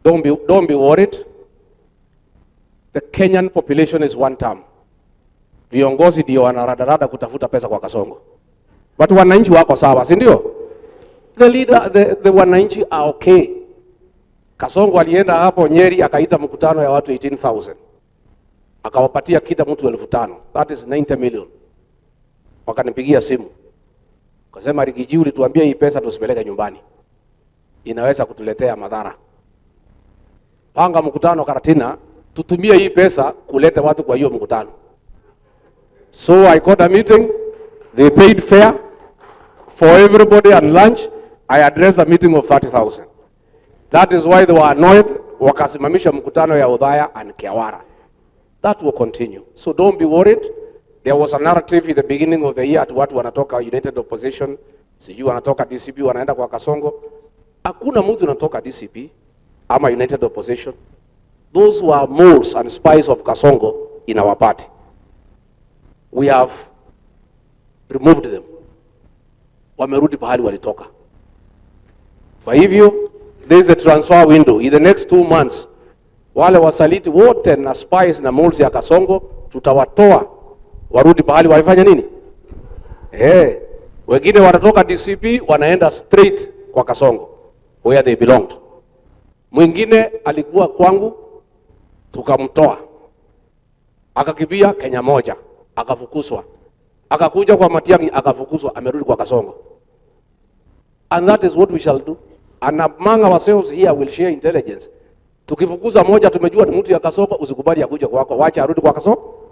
Don't be worried. The Kenyan population is one term. Viongozi ndio wanaradarada kutafuta pesa kwa Kasongo. But wananchi wako sawa, si ndio? The wananchi are okay. Kasongo alienda hapo Nyeri akaita mkutano ya watu 18,000. Akawapatia kila mtu 5,000. That is 90 million. Wakanipigia simu. Kasema Rigiji, ulituambia hii pesa tusipeleke nyumbani. Inaweza kutuletea madhara. Panga mkutano Karatina, tutumie hii pesa kuleta watu kwa hiyo mkutano. So I called a meeting. They paid fare for everybody and lunch. I addressed a meeting of 30,000. That is why they were annoyed. Wakasimamisha mkutano ya Udhaya and Kiawara. That will continue. So don't be worried. There was a narrative in the beginning of the year to watu wanatoka United Opposition, sijui wanatoka DCP wanaenda kwa Kasongo. Hakuna mtu anatoka DCP ama United Opposition. Those were moles and spies of Kasongo in our party. We have removed them. Wamerudi pahali walitoka. Kwa hivyo, there is a transfer window. In the next 2 months, wale wasaliti wote na spies na moles ya Kasongo, tutawatoa warudi pahali walifanya nini? Wengine wanatoka DCP wanaenda straight kwa Kasongo, where they belonged. Mwingine alikuwa kwangu, tukamtoa. Akakimbia Kenya moja, akafukuzwa. Akakuja kwa Matiang'i, akafukuzwa, amerudi kwa Kasongo. And that is what we shall do. And among ourselves here we'll share intelligence. Tukifukuza moja tumejua ni mtu ya Kasongo, usikubali akuja kwako, wacha arudi kwa Kasongo.